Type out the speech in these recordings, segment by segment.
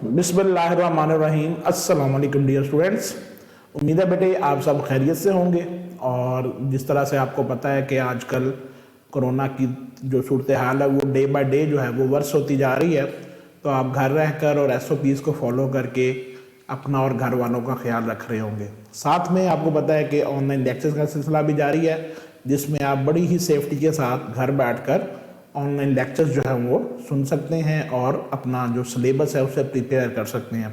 बिस्मिल्लाहिर्रहमानिर्रहीम। अस्सलाम वालेकुम डियर स्टूडेंट्स। उम्मीद है बेटे आप सब खैरियत से होंगे। और जिस तरह से आपको पता है कि आजकल कोरोना की जो सूरत हाल है वो डे बाय डे जो है वो वर्स होती जा रही है, तो आप घर रहकर और SOPs को फॉलो करके अपना और घर वालों का ख्याल रख रहे होंगे। साथ में आपको पता है कि ऑनलाइन लेक्चर्स का सिलसिला भी जारी है, जिसमें आप बड़ी ही सेफ्टी के साथ घर बैठकर ऑनलाइन लेक्चर्स जो है वो सुन सकते हैं और अपना जो सिलेबस है उसे प्रिपेयर कर सकते हैं।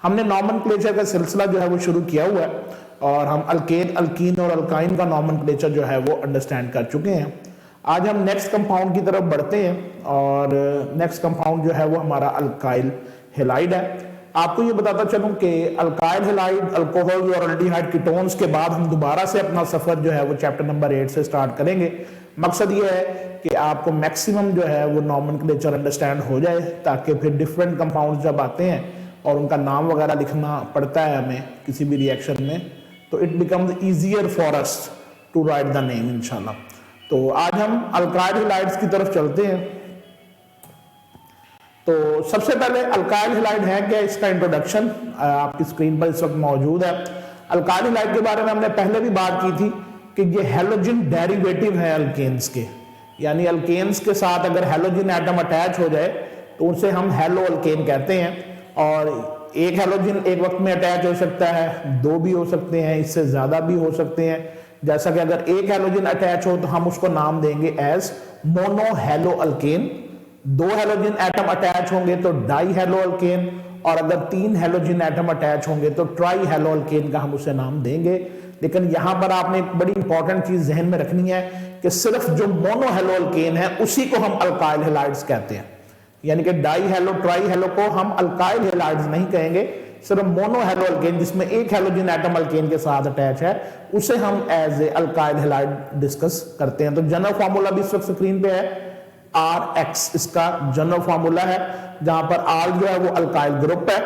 हमने नॉमेनक्लेचर का सिलसिला जो है वो शुरू किया हुआ है और हम अल्केन, अल्कीन और अल्काइन का नॉमेनक्लेचर जो है वो अंडरस्टैंड कर चुके हैं। आज हम नेक्स्ट कंपाउंड की तरफ बढ़ते हैं और नेक्स्ट कंपाउंड जो है वो हमारा अल्काइल हैलाइड है। आपको ये बताता चलूं कि अल्काइल हैलाइड, अल्कोहल और अल्डिहाइड कीटोन्स के बाद हम दोबारा से अपना सफर जो है वो चैप्टर नंबर 8 से स्टार्ट करेंगे। मकसद ये है कि आपको मैक्सिमम जो है वो नॉमेनक्लेचर अंडरस्टैंड हो जाए, ताकि फिर डिफरेंट कंपाउंड्स जब आते हैं और उनका नाम वगैरह लिखना पड़ता है हमें किसी भी रिएक्शन में, तो it becomes easier for us to write the name इंशाल्लाह। तो आज हम अल्काइल हैलाइड्स की तरफ चलते हैं। तो सबसे पहले अल्काइल हैलाइड है क्या, इसका इंट्रोडक्शन आपकी स्क्रीन पर इस वक्त मौजूद है। अल्काइल हैलाइड के बारे में हमने पहले भी बात की थी कि ये हैलोजन डेरिवेटिव है अल्केन्स के, यानी अल्केन्स के साथ अगर हैलोजन एटम अटैच हो जाए तो उसे हम हैलो अल्केन कहते हैं। और एक हैलोजन एक वक्त में अटैच हो सकता है, दो भी हो सकते हैं, इससे ज्यादा भी हो सकते हैं। जैसा कि अगर एक हैलोजन अटैच हो तो हम उसको नाम देंगे एज मोनो हैलो अल्केन। दो हैलोजन एटम अटैच होंगे तो डाई हैलो अल्केन, और अगर तीन हैलोजन एटम अटैच होंगे तो ट्राई हैलो अल्केन का हम उसे नाम देंगे। लेकिन यहां पर आपने एक बड़ी इंपॉर्टेंट चीज जहन में रखनी है कि सिर्फ जो मोनो हैलो अल्केन है उसी को हम अल्काइल हैलाइड्स कहते हैं, यानी कि डाई हैलो, ट्राई हैलो को हम अल्काइल हैलाइड्स नहीं कहेंगे। सिर्फ मोनो हैलो अल्केन जिसमें एक हैलोजन एटम अल्केन के साथ अटैच है उसे हम as a alkyl halide discuss करते हैं। तो जनरल फॉर्मूला भी इस वक्त स्क्रीन पे है, RX इसका जनरल फॉर्मूला है, जहां पर R जो है वो अल्काइल ग्रुप है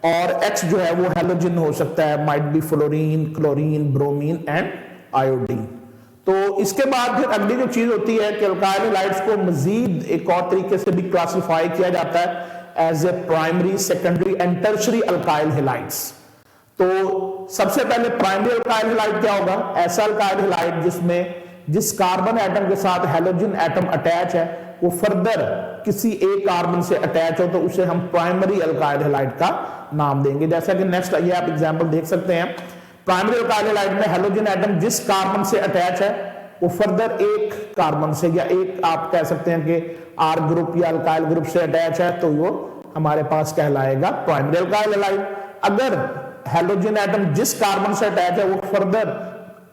और X जो है वो हैलोजन हो सकता है, might be fluorine, chlorine, bromine and iodine. तो इसके बाद फिर अगली जो चीज होती है कि अल्काइल हैलाइड्स को मजीद एक और तरीके से भी क्लासिफाई किया जाता है as a primary, secondary and tertiary alkyl halides. तो सबसे पहले प्राइमरी अल्काइल हैलाइड क्या होगा, ऐसा अल्काइल हैलाइड जिसमें जिस कार्बन एटम के साथ हैलोजन एटम अटैच है वो फर्दर किसी एक कार्बन से अटैच हो तो उसे हम प्राइमरी अल्काइल हैलाइड का नाम देंगे। जैसा कि नेक्स्ट ये आप एग्जांपल देख सकते हैं, प्राइमरी अल्काइल हैलाइड में हैलोजन एटम जिस कार्बन से अटैच है वो फर्दर एक कार्बन से या एक आप कह सकते हैं कि R ग्रुप या अल्काइल ग्रुप से अटैच है तो वो हमारे पास कहलाएगा प्राइमरी अल्काइल हैलाइड। अगर हैलोजन एटम जिस कार्बन से अटैच है वो फर्दर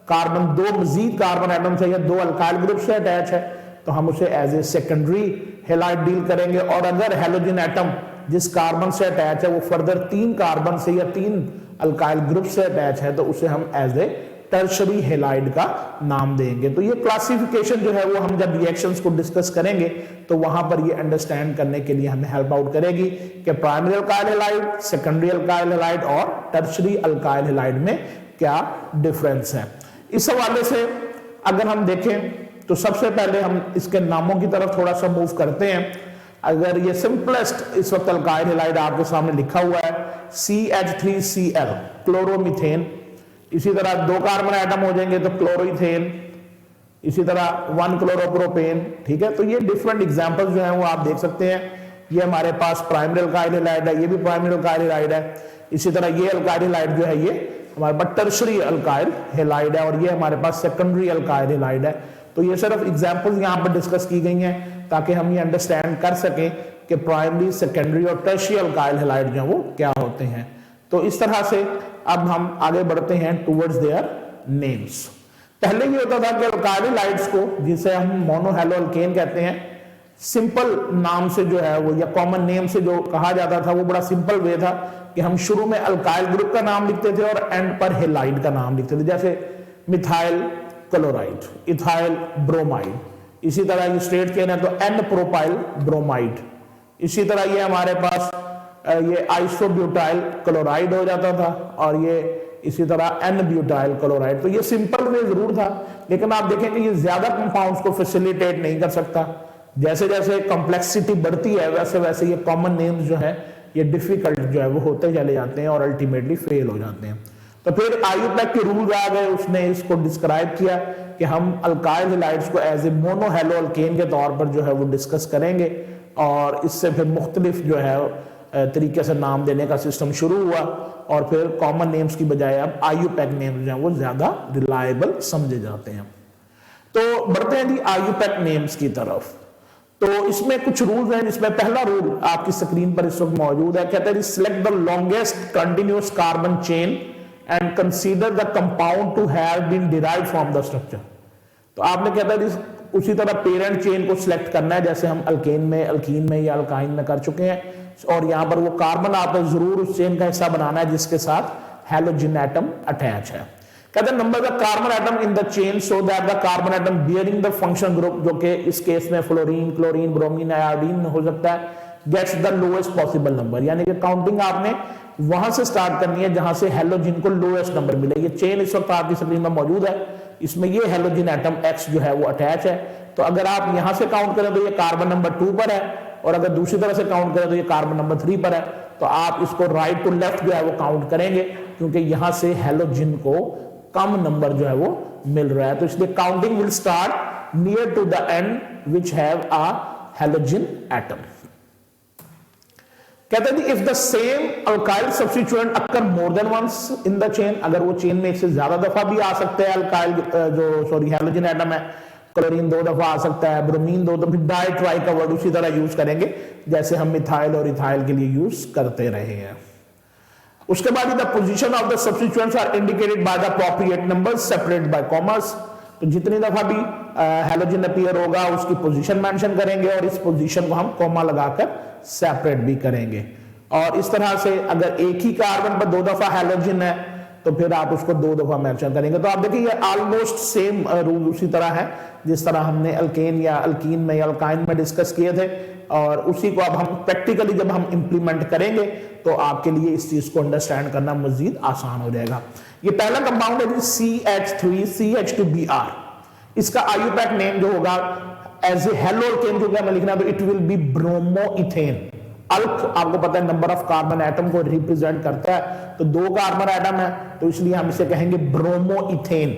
कार्बन, दो मजीद कार्बन एटम से या दो अल्काइल ग्रुप से अटैच है तो हम उसे as a secondary halide deal करेंगे। और अगर हैलोजन एटम जिस कार्बन से अटैच है वो फर्दर तीन कार्बन से या तीन अल्काइल ग्रुप से अटैच है तो उसे हम एज ए टर्शरी हैलाइड का नाम देंगे। तो ये क्लासिफिकेशन जो है वो हम जब रिएक्शंस को डिस्कस करेंगे तो वहां पर ये अंडरस्टैंड करने के लिए हमें हेल्प आउट करेगी कि primary alkyl halide, secondary alkyl halide और टर्शरी अल्काइल हैलाइड में क्या डिफरेंस है। इस हवाले से अगर हम देखें तो सबसे पहले हम इसके नामों की तरफ थोड़ा सा मूव करते हैं। अगर ये सिंपलेस्ट इस वक्त अल्काइल हैलाइड आपके सामने लिखा हुआ है CH3Cl क्लोरोमीथेन, इसी तरह दो कार्बन एटम हो जाएंगे तो क्लोरोइथेन, इसी तरह 1 क्लोरोप्रोपेन। ठीक है, तो ये डिफरेंट एग्जांपल्स जो हैं वो आप देख सकते हैं। ये हमारे पास प्राइमरी अल्काइल हैलाइड है, ये भी प्राइमरी अल्काइल हैलाइड है। इसी तरह ये अल्काइल हैलाइड जो है ये हमारे पास टर्शरी अल्काइल हैलाइड है और ये हमारे पास सेकेंडरी अल्काइल हैलाइड है। तो ये सिर्फ एग्जांपल्स यहाँ पर डिस्कस की गई हैं ताकि हम ये अंडरस्टैंड कर सकें कि प्राइमरी, सेकेंडरी और टर्शरी अल्काइल हैलाइड जो वो क्या होते हैं। तो इस तरह से अब हम आगे बढ़ते हैं टुवर्ड्स देयर नेम्स। पहले ये होता था कि अल्काइल हैलाइड्स को, जिसे हम मोनो हैलो अल्केन कहते हैं, सिंपल नाम से जो है वो या कॉमन नेम से जो कहा जाता था वो बड़ा सिंपल वे था कि हम शुरू में अल्काइल ग्रुप का नाम लिखते थे और एंड पर हैलाइड का नाम लिखते थे, जैसे मिथाइल क्लोराइड, इथाइल ब्रोमाइड। इसी तरह ये स्ट्रेट चेन है तो N प्रोपाइल ब्रोमाइड। इसी तरह ये हमारे पास ये आइसोब्यूटाइल क्लोराइड हो जाता था और ये इसी तरह N ब्यूटाइल क्लोराइड। तो ये सिंपल वे जरूर था, लेकिन आप देखें कि ये ज्यादा कंपाउंड्स को फैसिलिटेट नहीं कर सकता। जैसे जैसे कॉम्प्लेक्सिटी बढ़ती है वैसे वैसे ये कॉमन नेम्स जो है ये डिफिकल्ट जो है वो होते चले जाते हैं और अल्टीमेटली फेल हो जाते हैं। तो फिर आयुपैक के रूल्स आ गए, उसने इसको डिस्क्राइब किया कि हम अल्काइल हैलाइड्स को as a mono halo alkane के तौर पर जो है वो डिस्कस करेंगे, और इससे फिर मुख्तलिफ जो है तरीके से नाम देने का सिस्टम शुरू हुआ, और फिर कॉमन नेम्स की बजाय अब आयुपैक नेम्स जो है वो ज्यादा रिलायबल समझे जाते हैं। तो बढ़ते हैं जी आयुपैक नेम्स की तरफ। तो इसमें कुछ रूल्स हैं, जिसमें पहला रूल आपकी स्क्रीन पर इस वक्त मौजूद है। कहते हैं select the longest continuous carbon chain and consider the compound to have been derived from the structure. तो आपने कहता है उसी तरह पेरेंट चेन को सिलेक्ट करना है, जैसे हम अल्केन में, अल्कीन में या अल्काइन में कर चुके हैं, और यहां पर वो कार्बन आपने जरूर उस चेन का हिस्सा बनाना है जिसके साथ हैलोजन एटम अटैच है। कहते हैं number the carbon atom in the chain so that the carbon atom bearing the function group, जो कि इस केस में फ्लोरीन, क्लोरीन, ब्रोमीन, आयोडीन हो सकता है, gets the lowest possible number. यानी कि काउंटिंग आपने वहां से स्टार्ट करनी है जहां से हैलोजन को लोएस्ट नंबर मिले। ये चेन इस वक्त आपकी स्क्रीन में मौजूद है, इसमें ये हैलोजन एटम X जो है वो अटैच है। तो अगर आप यहां से काउंट करें तो ये कार्बन नंबर 2 पर है, और अगर दूसरी तरह से काउंट करें तो ये कार्बन नंबर 3 पर है। तो आप इसको राइट टू लेफ्ट जो है वो काउंट करेंगे, क्योंकि यहां से हैलोजन को कम नंबर जो है वो मिल रहा है। तो इसलिए counting will start near to the end which have a halogen atom. कहते हैं if the same alkyl substituent occur more than once in the chain, अगर वो चेन में एक से ज्यादा दफा भी आ सकते हैं अल्काइल हैलोजन एटम है, क्लोरीन 2 दफा आ सकता है, ब्रोमीन 2 दफा, डाई ट्राई का वर्ड उसी तरह यूज करेंगे जैसे हम मिथाइल और इथाइल के लिए यूज करते रहे हैं। उसके बाद the position of the substituents are indicated by the appropriate numbers separated by commas. तो जितनी दफा भी हैलोजन अपीयर होगा उसकी पोजीशन मेंशन करेंगे, और इस पोजीशन को हम कॉमा लगाकर सेपरेट भी करेंगे। और इस तरह से अगर एक ही कार्बन पर 2 दफा हैलोजन है तो फिर आप उसको 2 दफा मेंशन करेंगे। तो आप देखिए ये ऑलमोस्ट सेम रूल उसी तरह है जिस तरह हमने अल्केन या अल्कीन में या अल्काइन में डिस्कस किए थे, और उसी को अब हम प्रैक्टिकली जब हम इंप्लीमेंट करेंगे तो आपके लिए इस चीज को अंडरस्टैंड करना मजीद आसान हो जाएगा। ये पहला कंपाउंड है CH3 CH2Br। इसका आयुपैक नेम जो होगा एज ए हेलो अल्केन जो हमें लिखना है तो इट विल बी ब्रोमोइथेन। अल्क आपको पता है नंबर ऑफ कार्बन एटम को रिप्रेजेंट करता है, तो 2 कार्बन एटम है तो इसलिए हम इसे कहेंगे ब्रोमोइथेन।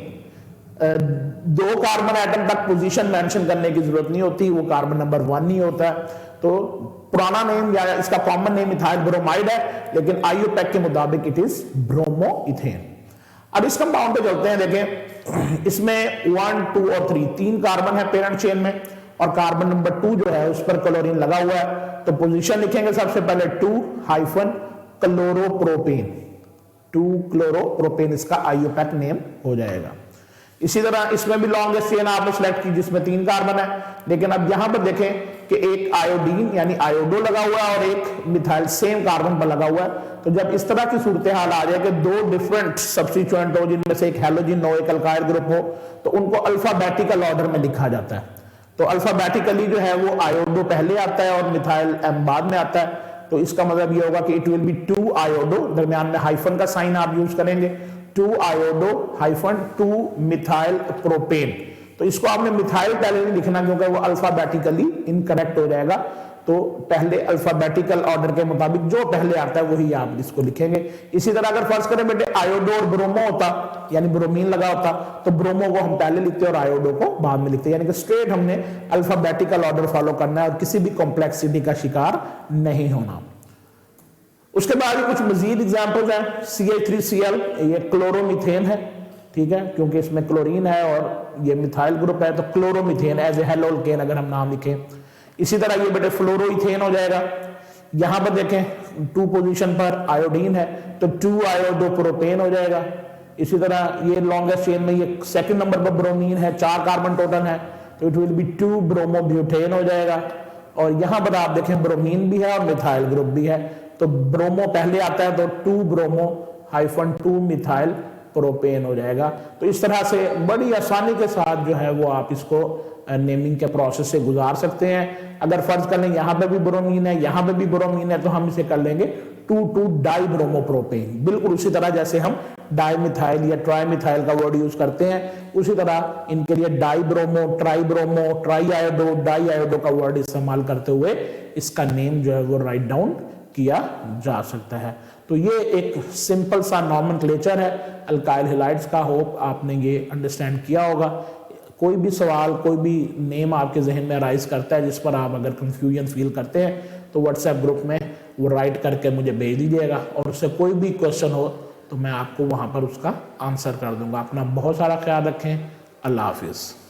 2 कार्बन एटम तक पोजीशन मेंशन करने की जरूरत नहीं होती, वो कार्बन नंबर 1 ही होता है। तो पुराना नेम या इसका कॉमन नेम इथाइल ब्रोमाइड है, लेकिन आयुपैक के मुताबिक इट इज ब्रोमोइथेन। अब इस कंपाउंड पे चलते हैं। देखें इसमें 1, 2 और 3 कार्बन है पेरेंट चेन में, और कार्बन नंबर 2 जो है उस पर क्लोरीन लगा हुआ है। तो पोजीशन लिखेंगे सबसे पहले 2-क्लोरोप्रोपेन। 2-क्लोरोप्रोपेन इसका आयुपैक नेम हो जाएगा। इसी तरह इसमें भी लॉन्गेस्ट चेन आपने सिलेक्ट की जिसमें 3 कार्बन है, लेकिन अब यहां पर देखें कि एक आयोडीन यानी आयोडो लगा हुआ है और एक मिथाइल सेम कार्बन पर लगा हुआ है। तो जब इस तरह की सूरत हाल आ जाए कि 2 डिफरेंट सब्स्टिट्यूएंट हो जिनमें से एक हैलोजन हो एक अल्काइल ग्रुप हो, तो उनको अल्फाबेटिकल ऑर्डर में लिखा जाता है। तो अल्फाबेटिकली जो है वो आयोडो पहले आता है और मिथाइल एम बाद में आता है। तो इसका मतलब ये होगा कि इट विल बी 2 आयोडो, दरमियान में हाइफन का साइन आप यूज करेंगे, 2 आयोडो हाइफन 2 मिथाइल प्रोपेन। तो इसको आपने मिथाइल पहले नहीं लिखना क्योंकि वो अल्फाबेटिकली इनकरेक्ट हो जाएगा। तो पहले अल्फाबेटिकल ऑर्डर के मुताबिक जो पहले आता है वही आप इसको लिखेंगे। इसी तरह अगर फर्ज करें बेटे आयोडो और ब्रोमो होता यानी ब्रोमीन लगा होता तो ब्रोमो को हम पहले लिखते और आयोडो को बाद में लिखते, यानी कि स्ट्रेट हमने अल्फाबेटिकल ऑर्डर फॉलो करना है और किसी भी कॉम्प्लेक्सिटी का शिकार नहीं होना। उसके बाद कुछ मजीद एग्जांपल्स हैं। CH3Cl ये क्लोरोमीथेन है, ठीक है, क्योंकि इसमें क्लोरीन है और ये मिथाइल ग्रुप है तो chloromethane as a halo alkane अगर हम नाम लिखें। इसी तरह ये बेटे फ्लोरोइथेन हो जाएगा। यहां पर देखें 2 पोजीशन पर आयोडीन है तो 2 आयोडो प्रोपेन हो जाएगा। इसी तरह ये लॉन्गेस्ट चेन में ये सेकंड नंबर पर ब्रोमीन है, 4 कार्बन टोटल है तो इट विल बी 2 ब्रोमोब्यूटेन हो जाएगा। और यहां पर आप देखें ब्रोमीन भी है और मिथाइल ग्रुप भी है तो ब्रोमो पहले आता है तो 2 ब्रोमो हाइफन 2 मिथाइल प्रोपेन हो जाएगा। तो इस तरह से बड़ी आसानी के साथ जो है वो आप इसको नेमिंग के प्रोसेस से गुजार सकते हैं। अगर फर्ज कर लें यहाँ पे भी ब्रोमीन है यहाँ पे भी ब्रोमीन है तो हम इसे कर लेंगे 2,2 डाई ब्रोमोप्रोपेन। बिल्कुल उसी तरह जैसे हम डाई मिथाइल या ट्राई मिथाइल का वर्ड यूज करते हैं उसी तरह इनके लिए di bromo, tri bromo, tri iodo, di iodo का वर्ड इस्तेमाल करते हुए इसका नेम जो है वो राइट डाउन किया जा सकता है। तो ये एक सिंपल सा नॉमेनक्लेचर है अल्काइल हैलाइड्स का। होप आपने ये अंडरस्टैंड किया होगा। कोई भी सवाल, कोई भी नेम आपके जहन में राइज करता है जिस पर आप अगर कंफ्यूजन फील करते हैं तो व्हाट्सएप ग्रुप में वो राइट करके मुझे भेज दीजिएगा, और उससे कोई भी क्वेश्चन हो तो मैं आपको वहाँ पर उसका आंसर कर दूंगा। अपना बहुत सारा ख्याल रखें। अल्लाह हाफिज़।